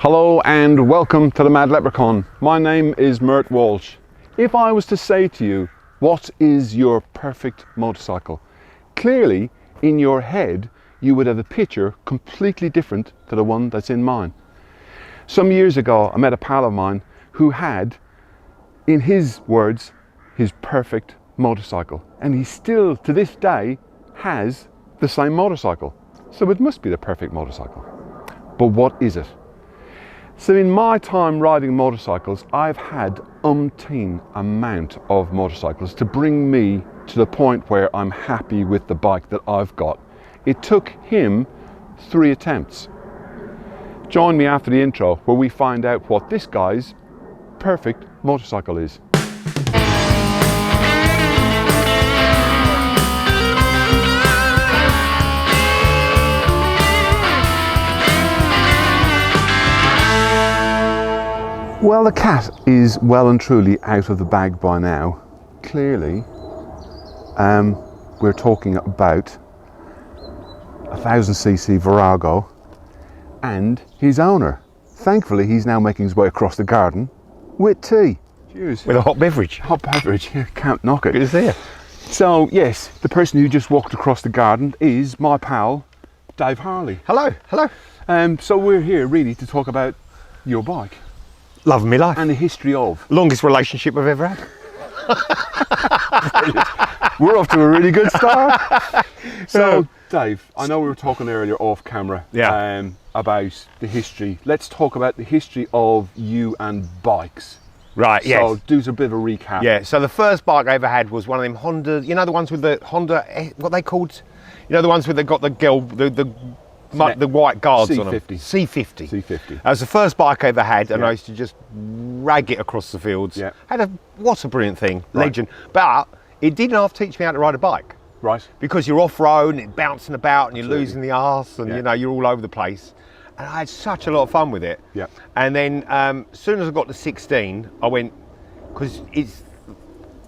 Hello and welcome to the Mad Leprechaun. My name is Mert Walsh. If I was to say to you, what is your perfect motorcycle? Clearly, in your head, you would have a picture completely different to the one that's in mine. Some years ago, I met a pal of mine who had, in his words, his perfect motorcycle. And he still, to this day, has the same motorcycle. So it must be the perfect motorcycle. But what is it? So in my time riding motorcycles, I've had umpteen amount of motorcycles to bring me to the point where I'm happy with the bike that I've got. It took him 3 attempts. Join me after the intro where we find out what this guy's perfect motorcycle is. Well, the cat is well and truly out of the bag by now. Clearly, we're talking about a 1000cc Virago and his owner. Thankfully, he's now making his way across the garden with tea. Cheers. With a hot beverage. Hot beverage, yeah, can't knock it. Good to see you. So, yes, the person who just walked across the garden is my pal, Dave Harley. Hello, hello. So we're here really to talk about your bike. Love of my life. And the history of. Longest relationship I've ever had. We're off to a really good start. So, Dave, I know we were talking earlier off camera about the history. Let's talk about the history of you and bikes. Right, yes. So, do a bit of a recap. Yeah, so the first bike I ever had was one of them Honda, you know the ones with the Honda, what they called? You know the ones where they got the white guards C50. on them? C50. C50. That was the first bike I ever had, and I used to just rag it across the fields. Yeah. What a brilliant thing, Right. legend. But it didn't half teach me how to ride a bike. Right. Because you're off-road and it's bouncing about and you're Absolutely. losing the arse and Yeah. you know, you're all over the place. And I had such a lot of fun with it. Yeah. And then as soon as I got to 16, I went, because it's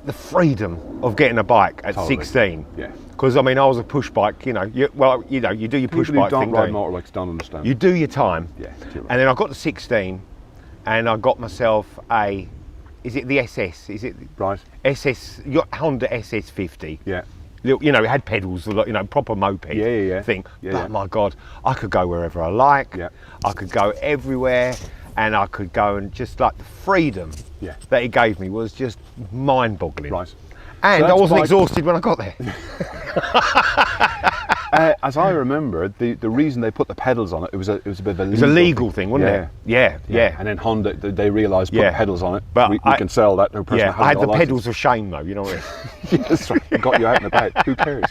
the freedom of getting a bike at Totally. 16. Yeah. Because I mean, I was a push bike, you know, you do your push People who bike don't thing, ride don't you? motorbikes don't understand. You do your time. Yeah, too right. And then I got to 16 and I got myself is it the SS? Is it Right. SS, your Honda SS50? Yeah. You know, it had pedals, you know, proper moped Yeah. thing. Yeah, But yeah. my God, I could go wherever I like. Yeah. I could go everywhere, and I could go and just like the freedom Yeah. that it gave me was just mind-boggling. Right. And So I that's wasn't bike- exhausted when I got there. As I remember, the reason they put the pedals on it, it was a bit of a It was a legal thing, wasn't it? Yeah. And then Honda, they realised put Yeah. pedals on it. But we I- can sell that. No person Yeah, hasn't I had got the a license. pedals of shame though, you know what I mean? That's right. It got you out and about. Who cares?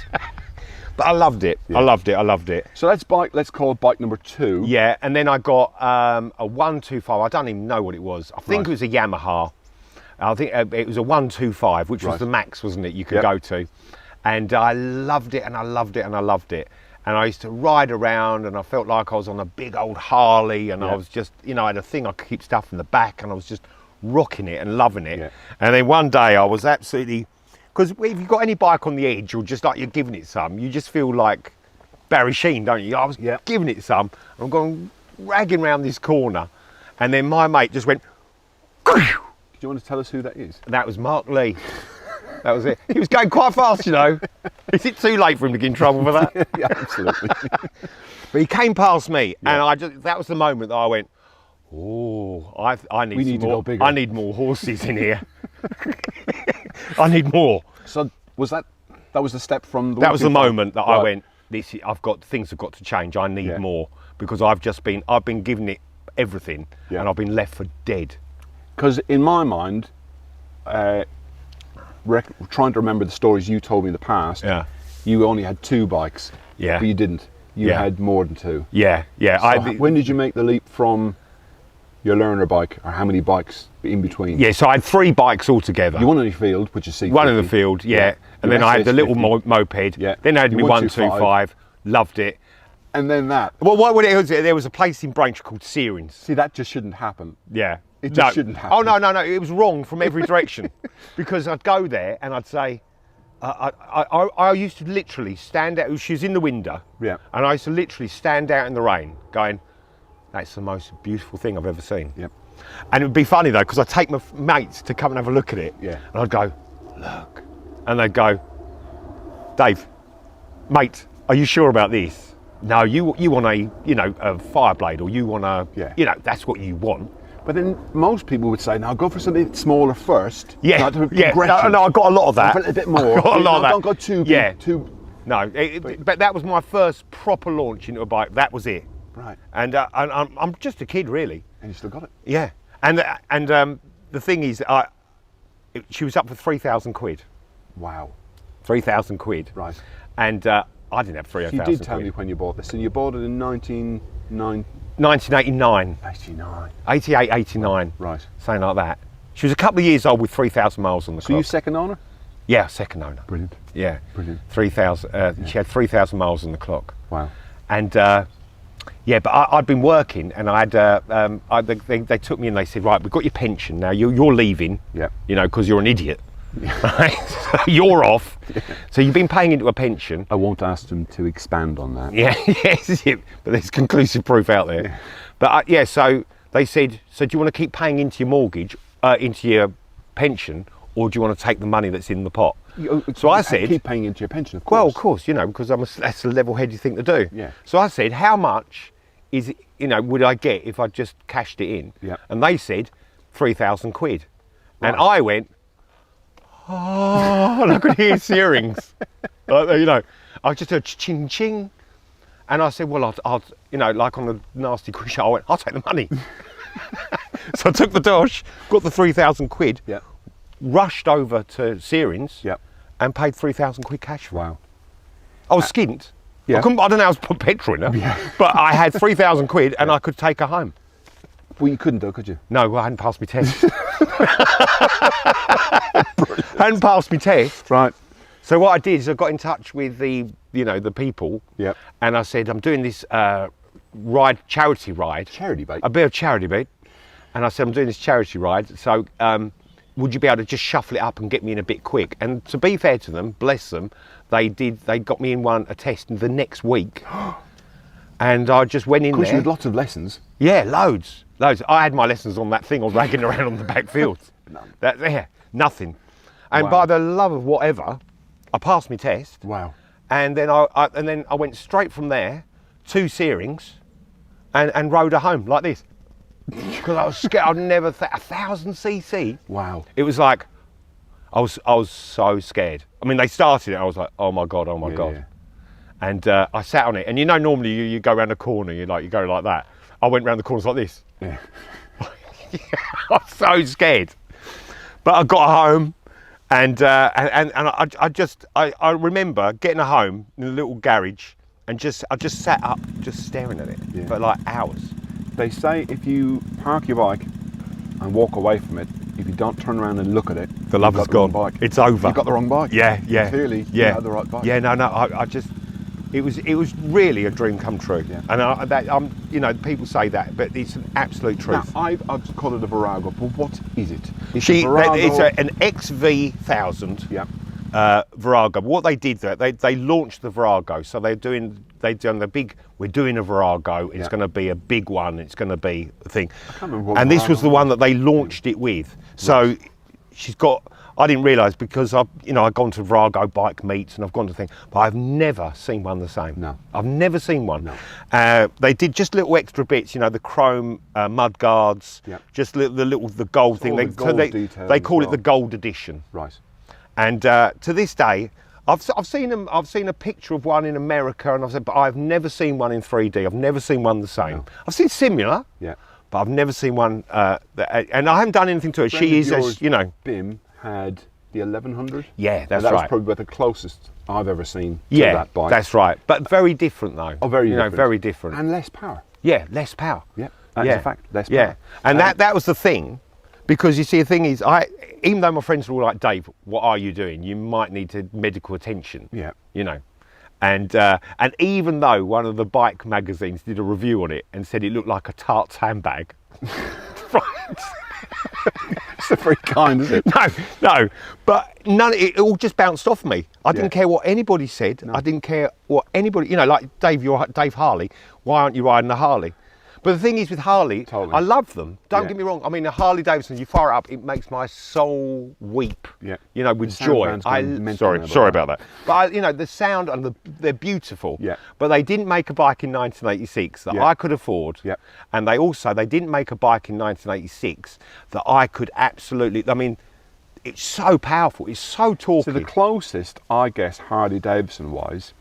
But I loved it. Yeah. I loved it. So let's call bike number 2. Yeah, and then I got a 125. I don't even know what it was. I think Right. it was a Yamaha. I think it was a 125, which was Right. the max, wasn't it? You could Yep. go to, and I loved it, and I loved it, and I loved it. And I used to ride around, and I felt like I was on a big old Harley, and I Yeah. was just, you know, I had a thing I could keep stuff in the back, and I was just rocking it and loving it. Yeah. And then one day I was absolutely, because if you've got any bike on the edge, or just like you're giving it some, you just feel like Barry Sheen, don't you? I was Yeah. giving it some, and I'm going ragging around this corner, and then my mate just went, Do you want to tell us who that is? that was Mark Lee. That was it. He was going quite fast, you know. Is it too late for him to get in trouble for that? Yeah, absolutely. But he came past me, and that was the moment that I went, oh, I need We some need to more. go bigger. I need more horses in here. I need more. So was that was the step from the That was the 125? moment that Right. I went, things have got to change. I need Yeah. more, because I've been giving it everything, Yeah. and I've been left for dead. Because in my mind, trying to remember the stories you told me in the past, Yeah. you only had 2 bikes. Yeah. But you didn't. You Yeah. had more than 2. Yeah. So when did you make the leap from your learner bike, or how many bikes in between? Yeah, so I had 3 bikes altogether. You won in the field, which is C50. One in the field, yeah. And Your then I had the little SS50. moped. Yeah. Then I had Your my 125. 125. Loved it. And then that. Well, what it was, there was a place in Braintree called Searings. See, that just shouldn't happen. Yeah. It just shouldn't happen. Oh, no. It was wrong from every direction. Because I'd go there and I'd say, I used to literally stand out, she was in the window. Yeah. And I used to literally stand out in the rain going, That's the most beautiful thing I've ever seen. Yep. And it would be funny though, because I'd take my mates to come and have a look at it. Yeah. And I'd go, look. And they'd go, Dave, mate, are you sure about this? No, you want a, you know, a Fireblade, or you want a, you know, that's what you want. But then most people would say, now go for something smaller first. Yeah, not to yeah. progression. No, I got a lot of that. Go for a bit more. I got a lot of that. Don't go too big. Yeah. Too. No, but that was my first proper launch into a bike. That was it. Right. And I'm just a kid, really. And you still got it. Yeah. And the thing is, she was up for 3,000 quid. Wow. 3,000 quid. Right. And I didn't have 3,000 You quid. did tell me when you bought this, and you bought it in 1989. 1989. 89. 88, 89. Right. Something like that. She was a couple of years old with 3,000 miles on the So clock. you second owner? Yeah, second owner. Brilliant. Yeah. Brilliant. 3,000. She had 3,000 miles on the clock. Wow. And yeah, but I'd been working, and I had they took me and they said, right, we've got your pension now. You're leaving. Yeah. You know, because you're an idiot. Right? So you're off. So you've been paying into a pension. I won't ask them to expand on that. Yeah. Yes. But there's conclusive proof out there. Yeah. But yeah, so they said, so do you want to keep paying into your mortgage, into your pension, or do you want to take the money that's in the pot? So I said, keep paying into your pension, of course. well, of course, you know, because that's a level-headed thing to do. Yeah. So I said, how much is it, you know, would I get if I just cashed it in? Yeah. And they said 3,000 quid. Right. And I went, oh, and I could hear Searings. You know, I just heard ching ching. And I said, well, I'll, you know, like on a nasty quiz show, I went, I'll take the money. So I took the dosh, got the 3,000 quid, Yeah. rushed over to Searings, Yeah. and paid 3,000 quid cash for it. Wow. I was skint. Yeah. I don't know how to put petrol in her, but I had 3,000 quid and I could take her home. Well, you couldn't though, could you? No, I hadn't passed my test. Hadn't passed my test. Right. So what I did is I got in touch with the people. Yep. And I said, I'm doing this charity ride. Charity bait. A bit of charity bait. And I said, I'm doing this charity ride. So would you be able to just shuffle it up and get me in a bit quick? And to be fair to them, bless them, they got me in a test the next week. And I just went in there. Of course, you had lots of lessons. Yeah, loads. I had my lessons on that thing I was ragging around on the back field. None. Nothing. And Wow. by the love of whatever, I passed my test. Wow. And then I went straight from there to Searings and rode her home like this. Because I was scared. I'd never 1,000 cc. Wow. It was like I was so scared. I mean, they started it. I was like, oh my god, oh my god. Yeah. And I sat on it. And you know, normally you go around the corner. You go like that. I went round the corners like this. Yeah. I was so scared. But I got home, and I remember getting her home in a little garage, and I just sat up, just staring at it for like hours. They say if you park your bike and walk away from it, if you don't turn around and look at it, The love you've has got the wrong gone. bike. It's over. You've got the wrong bike. Yeah, yeah. Clearly, yeah. you had the right bike. Yeah, no. I just. It was really a dream come true. Yeah. And you know, people say that, but it's an absolute Now, truth. I've called it a Virago, but what is it? It's a Virago. It's an XV1000 Yeah. Virago. What they did there, they launched the Virago, so we're doing a Virago. It's Yeah. going to be a big one. It's going to be a thing. I can't remember what And this was Virago the one that they launched it with. So she's got. I didn't realise because I've gone to Virago bike meets and I've gone to things, but I've never seen one the same. No. I've never seen one. No. They did just little extra bits, the chrome mud guards, Yep. just the gold thing. all the gold details They call as it the well. gold edition. Right. And to this day, I've seen them. I've seen a picture of one in America, and I've said, but I've never seen one in 3D. I've never seen one the same. No. I've seen similar, Yeah. but I've never seen one. And I haven't done anything to her. Friend She of is, yours, as Bim had the 1100. Yeah, that's and that right. was probably the closest I've ever seen to Yeah, that bike. that's right. But very different though. Oh, very different. Very different. And less power. Yeah, less power. Yeah, that's yeah. a fact. Less Yeah, power. and that was the thing, because you see, the thing is, even though my friends were all like, Dave, what are you doing? You might need medical attention. Yeah. And even though one of the bike magazines did a review on it and said it looked like a tart's handbag, right? It's very kind, isn't it? No, but it all just bounced off me. I didn't care what anybody said. No. I didn't care what anybody, like Dave, you're Dave Harley. Why aren't you riding a Harley? But the thing is with Harley, Totally. I love them. Don't Yeah. get me wrong. I mean, a Harley Davidson, you fire it up, it makes my soul weep. Yeah. You know, with The sound joy. band's gone mental Sorry, now about sorry that. about that. But you know, the sound and they're beautiful. Yeah. But they didn't make a bike in 1986 that Yeah. I could afford. Yeah. And they didn't make a bike in 1986 that I could absolutely. I mean, it's so powerful. It's so torquey. So the closest, I guess, Harley Davidson wise,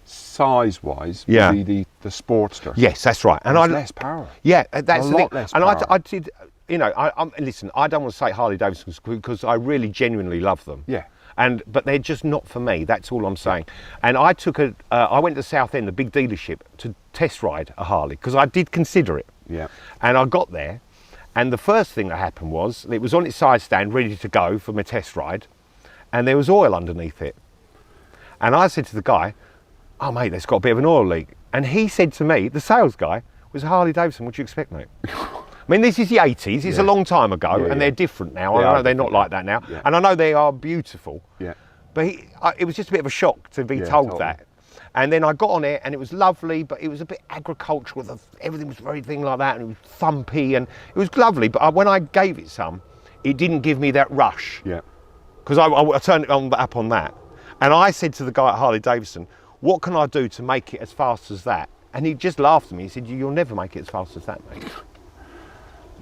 size wise, Yeah. would be the Sportster. Yes, that's right. And There's less power. Yeah, that's A the lot thing. less And power. I did, you know, listen, I don't want to say Harley Davidsons because I really genuinely love them. Yeah. But they're just not for me. That's all I'm saying. And I I went to Southend, the big dealership, to test ride a Harley because I did consider it. Yeah. And I got there, and the first thing that happened was it was on its side stand, ready to go for my test ride, and there was oil underneath it. And I said to the guy, "Oh mate, there's got a bit of an oil leak." And he said to me, the sales guy, "Was a Harley Davidson, what do you expect, mate?" I mean, this is the 80s, it's a Yeah. long time ago, Yeah, and yeah. they're different now. They I are know they're not different, like that now. yeah. And I know they are beautiful. Yeah. But it was just a bit of a shock to be Yeah, told totally. that. And then I got on it, and it was lovely, but it was a bit agricultural. Everything was very thing like that, and it was thumpy, and it was lovely. But when I gave it some, it didn't give me that rush. Yeah. Because I turned it up on that. And I said to the guy at Harley Davidson, "What can I do to make it as fast as that?" And he just laughed at me. He said, "You'll never make it as fast as that, mate."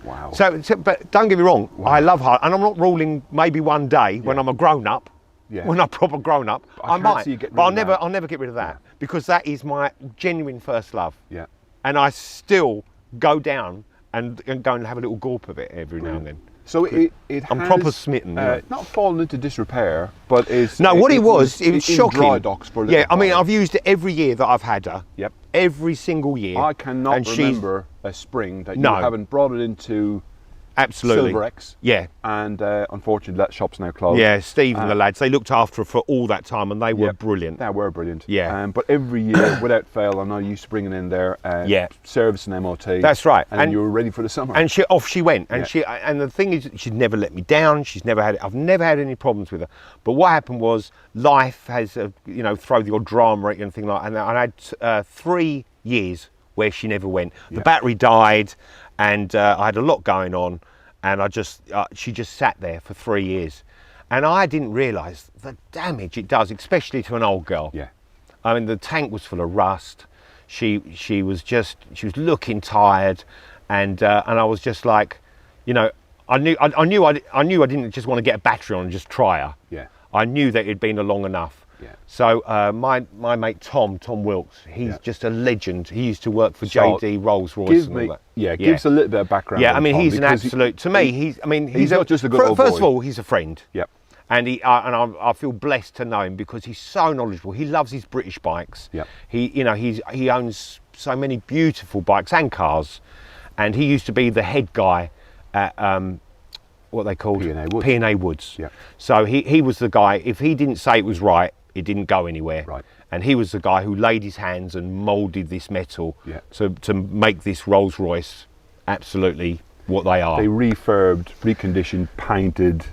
Wow. So, but don't get me wrong, I love Harley, and I'm not ruling maybe one day when I'm a grown up, Yeah. when I'm proper grown up, I I can't might. see you getting But rid of that. I'll never get rid of that because that is my genuine first love. Yeah. And I still go down and go and have a little gulp of it every now and then. So it I'm has, proper smitten, yeah. Not fallen into disrepair, but it's No, what it was in shocking. dry docks for a little Yeah, I mean, while. I've used it every year that I've had her. Yep. Every single year. I cannot and she's- remember a spring that No. you haven't brought it into Absolutely. Silver X. Yeah. And unfortunately, that shop's now closed. Yeah, Steve and the lads, they looked after her for all that time and they were Yep. brilliant. They were brilliant. Yeah. But every year, without fail, I know you used to bring it in there, Yeah. service and MOT. That's right. And, then And- you were ready for the summer. And off she went. And Yeah. and the thing is, she'd never let me down. I've never had any problems with her. But what happened was, life has, throw the odd drama at you and thing like that. And I had 3 years where she never went. The Yeah. battery died, and I had a lot going on, and she just sat there for 3 years. And I didn't realise the damage it does, especially to an old girl. Yeah. I mean, the tank was full of rust. She was looking tired, and I was just like, I knew I didn't just want to get a battery on and just try her. Yeah. I knew that it'd been long enough. Yeah. So my mate Tom Wilkes, he's Yeah. just a legend. He used to work for So, JD Rolls Royce. Give and all me, that. give us a little bit of background. Yeah, on I mean, Tom, he's an because absolute. To me, he's not just a good old First boy. of all, he's a friend. Yep. And I feel blessed to know him because he's so knowledgeable. He loves his British bikes. Yep. He owns so many beautiful bikes and cars, and he used to be the head guy at what they called P&A Woods. P&A Woods. Yep. So he was the guy. If he didn't say it was right, it didn't go anywhere. Right. And he was the guy who laid his hands and moulded this metal Yeah. to make this Rolls Royce absolutely what they are. They refurbed, reconditioned, painted.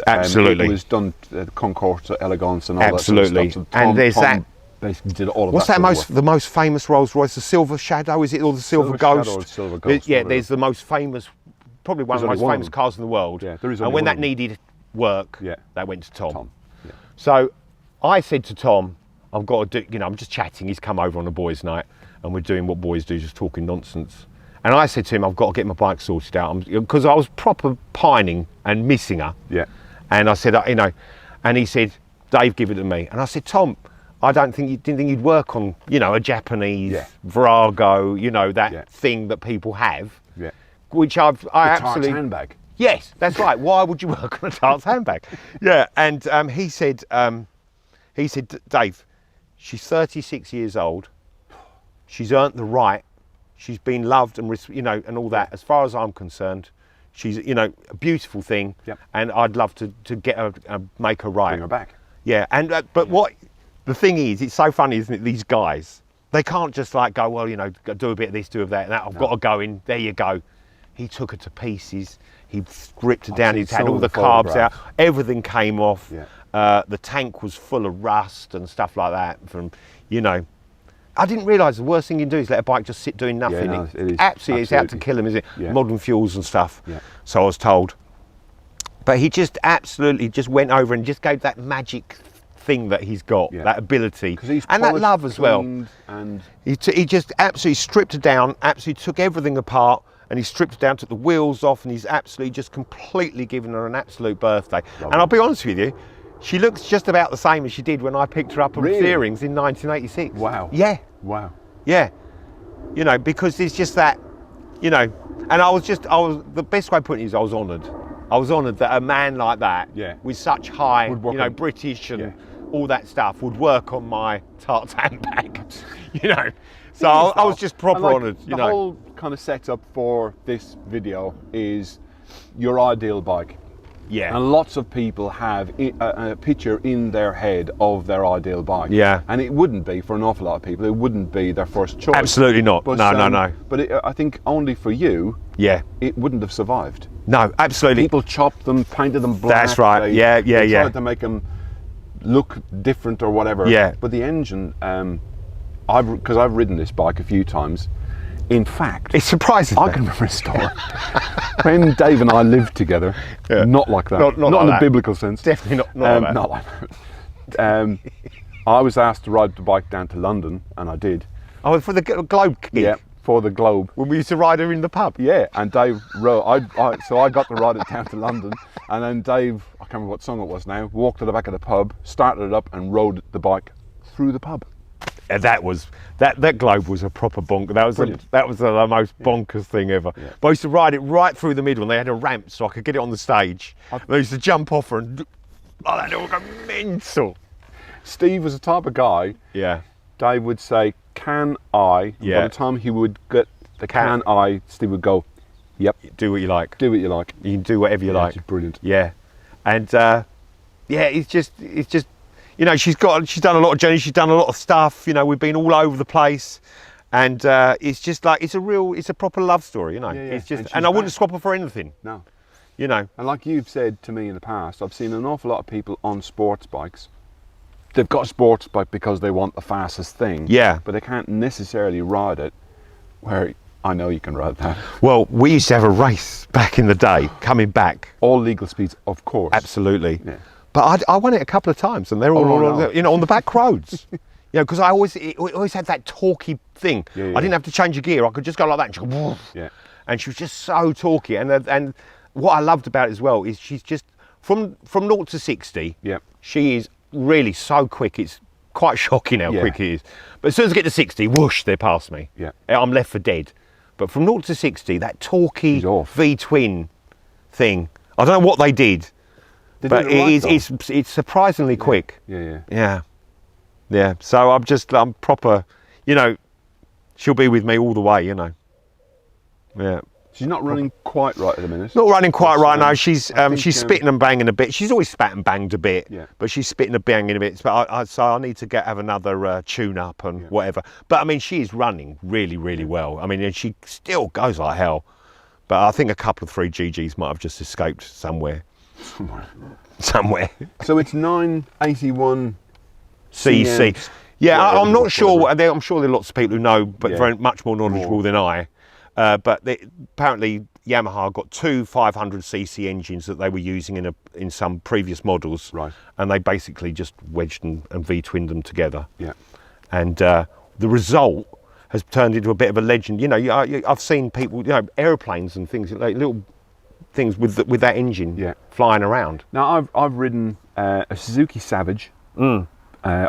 Absolutely. It was done Concours Elegance and all Absolutely. that sort of stuff. So And there's Tom that- basically did all of What's that. that sort of the most famous Rolls Royce? The Silver Shadow, is it, or the Silver Silver Ghost? Shadow or Silver Ghost, Yeah, whatever. there's the most famous, probably one of the There's most only famous one. cars in the world. Yeah, there is And only when that one. needed work, Yeah. that went to Tom. Tom. Yeah. So I said to Tom, I've got to do, I'm just chatting. He's come over on a boys' night, and we're doing what boys do, just talking nonsense. And I said to him, I've got to get my bike sorted out because I was proper pining and missing her. Yeah. And I said, and he said, Dave, give it to me. And I said, Tom, I didn't think you'd work on, a Japanese Yeah. Virago, that Yeah. thing that people have, Yeah. which I Tart's absolutely. handbag. Yes, that's right. Why would you work on a Tart's handbag? Yeah. And he said, Dave, she's 36 years old. She's earned the right. She's been loved and and all that. As far as I'm concerned, she's a beautiful thing. Yep. And I'd love to get her, make her right. Bring her back. Yeah. And but what the thing is, it's so funny, isn't it? These guys, they can't just like go, well, do a bit of this, do a bit of that, and that. I've got to go in. There you go. He took her to pieces. He stripped her down. seen He's had some all of the the carbs out. photographs. Everything came off. Yeah. The tank was full of rust and stuff like that. I didn't realise the worst thing you can do is let a bike just sit doing nothing. Yeah, no, it is. Absolutely, it's out to kill him, is it? Yeah. Modern fuels and stuff. Yeah. So I was told. But he just absolutely just went over and just gave that magic thing that he's got, that ability, and that love as well. And he just absolutely stripped her down, absolutely took everything apart, and he stripped her down, took the wheels off, and he's absolutely just completely given her an absolute birthday. Lovely. And I'll be honest with you, she looks just about the same as she did when I picked her up on Fearings in 1986. Wow. Yeah. Wow. Yeah. You know, because it's just that, you know, and the best way of putting it is I was honoured. I was honoured that a man like that, with such high, British and all that stuff, would work on my tartan bag, you know. So I was just proper honoured, you know. The whole kind of setup for this video is your ideal bike. Yeah. And lots of people have a picture in their head of their ideal bike. Yeah. And it wouldn't be, for an awful lot of people, it wouldn't be their first choice. Absolutely not. But, no. But I think only for you, it wouldn't have survived. No, absolutely. People chopped them, painted them black. That's right. They tried to make them look different or whatever. Yeah. But the engine, because I've ridden this bike a few times. In fact, it's surprising. I can remember a story when Dave and I lived together. Not like that. Not like in that. the biblical sense. Definitely not like that. Not like that. I was asked to ride the bike down to London, and I did. Oh, for the Globe gig? Yeah, for the Globe. When we used to ride her in the pub? Yeah, and Dave rode. So I got to ride it down to London, and then Dave, I can't remember what song it was now, walked to the back of the pub, started it up, and rode the bike through the pub. That Globe was a proper bonk. That was the most bonkers thing ever. Yeah. But I used to ride it right through the middle, and they had a ramp so I could get it on the stage. And I used to jump off her and that it would go mental. Steve was the type of guy. Yeah. Dave would say, "Can I?" Yeah. By the time he would get the "can I," Steve would go, "Yep." Do what you like. Do what you like. You can do whatever you like. It's brilliant. Yeah. And it's just. You know, she's done a lot of journeys, she's done a lot of stuff, you know, we've been all over the place, and it's just like, it's a proper love story, you know. Yeah. It's just, and I wouldn't swap her for anything. No. You know. And like you've said to me in the past, I've seen an awful lot of people on sports bikes. They've got a sports bike because they want the fastest thing. Yeah. But they can't necessarily ride it where I know you can ride that. Well, we used to have a race back in the day, coming back. All legal speeds, of course. Absolutely. Yeah. But I won it a couple of times, and they're all on the back roads. You know, because I always had that torquey thing. Yeah. I didn't have to change a gear. I could just go like that, and she'd go, yeah. And she was just so torquey. And what I loved about it as well is she's just from 0 to 60. Yeah. She is really so quick. It's quite shocking how quick it is. But as soon as I get to 60, whoosh, they're past me. Yeah. I'm left for dead. But from 0 to 60, that torquey V-twin thing, I don't know what they did. But it's surprisingly quick. Yeah. So I'm proper, you know, she'll be with me all the way, you know. Yeah. She's not running quite right at the minute. Not running quite right now. She's spitting and banging a bit. She's always spat and banged a bit. Yeah. But she's spitting and banging a bit. But so I need to have another tune up and whatever. But I mean, she is running really, really well. I mean, and she still goes like hell. But I think a couple of 3GGs might have just escaped somewhere. Somewhere. So it's 981 cc. Yeah, I'm not sure. I'm sure there are lots of people who know, but very much more knowledgeable than I. But apparently Yamaha got two 500cc engines that they were using in some previous models. Right. And they basically just wedged and V-twinned them together. Yeah. And the result has turned into a bit of a legend. You know, I've seen people, you know, aeroplanes and things like little things with that engine flying around. Now I've ridden a Suzuki Savage, a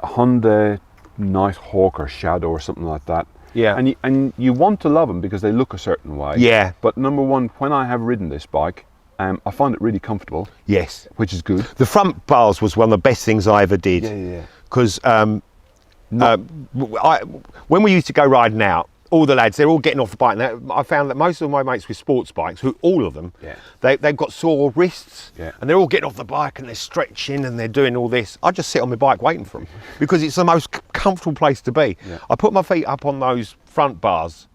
Honda Nighthawk or Shadow or something like that. Yeah. And you want to love them because they look a certain way. Yeah. But number one, when I have ridden this bike, I find it really comfortable. Yes. Which is good. The front bars was one of the best things I ever did. Yeah. Because when we used to go riding out, all the lads, they're all getting off the bike. And I found that most of my mates with sports bikes, all of them, they've got sore wrists, and they're all getting off the bike and they're stretching and they're doing all this. I just sit on my bike waiting for them because it's the most comfortable place to be. Yeah. I put my feet up on those front bars,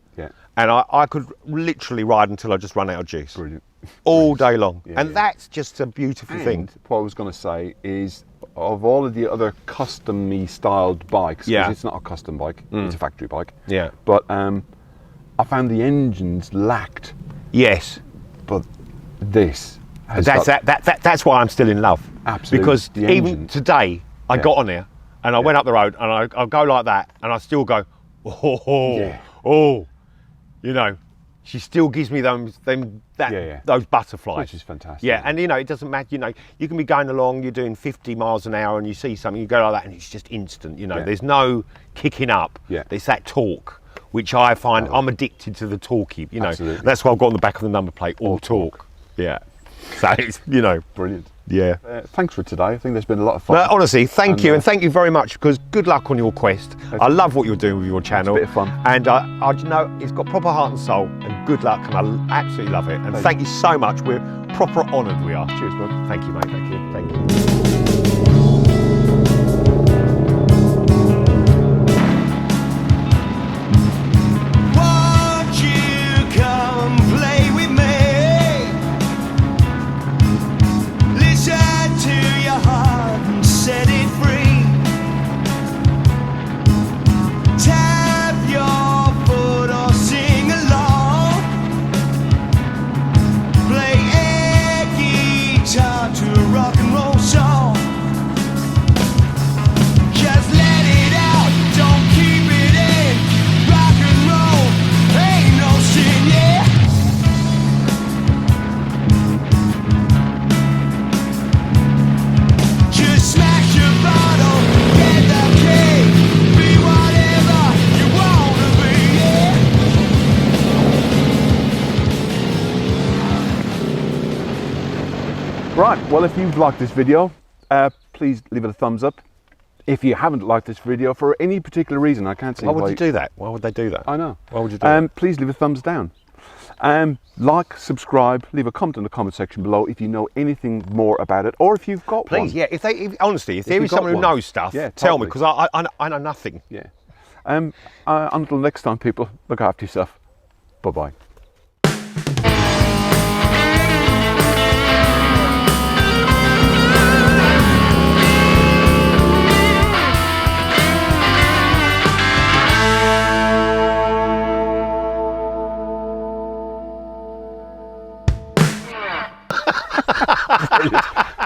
and I could literally ride until I just run out of juice. Brilliant. All day long. And that's just a beautiful thing. What I was going to say is, of all of the other custom-y styled bikes, because Yeah. it's not a custom bike, it's a factory bike. Yeah. But I found the engines lacked, Yes. but this has That's why I'm still in love. Absolutely. Because The even engine. today, I got on there and I went up the road and I go like that and I still go, oh, you know, she still gives me those butterflies. Which is fantastic. Yeah, and you know, it doesn't matter, you know, you can be going along, you're doing 50 miles an hour and you see something, you go like that and it's just instant, you know, Yeah. there's no kicking up. Yeah. It's that torque, which I find, I'm addicted to the torquey, you know. Absolutely. That's why I've got on the back of the number plate, all torque. Yeah. So it's, you know. Brilliant. Yeah. Thanks for today. I think there's been a lot of fun. But honestly, thank you, and thank you very much, because good luck on your quest. I love what you're doing with your channel. It's a bit of fun. And you know, it's got proper heart and soul, and good luck, and I absolutely love it. And thank you so much. We're proper honoured, we are. Cheers, bud. Thank you, mate. Thank you. Thank you. Won't you come play with me? Listen to your heart and set it free. Tap your foot or sing along. Play air guitar to a rock and roll song. Just let it out, don't keep it in. Rock and roll ain't no sin, yeah. Just smash your bottle, get the key. Be whatever you wanna be, yeah. Right, well, if you've liked this video, please leave it a thumbs up. If you haven't liked this video for any particular reason, I can't see Why would you do that? Why would they do that? I know. Why would you do that? Please leave a thumbs down. Like, subscribe, leave a comment in the comment section below if you know anything more about it, or if you've got one. Please, yeah. Honestly, if there you've is got someone who one. knows stuff, Yeah, tell me, totally. because I know nothing. Yeah. Until next time, people, look after yourself. Bye-bye. Brilliant.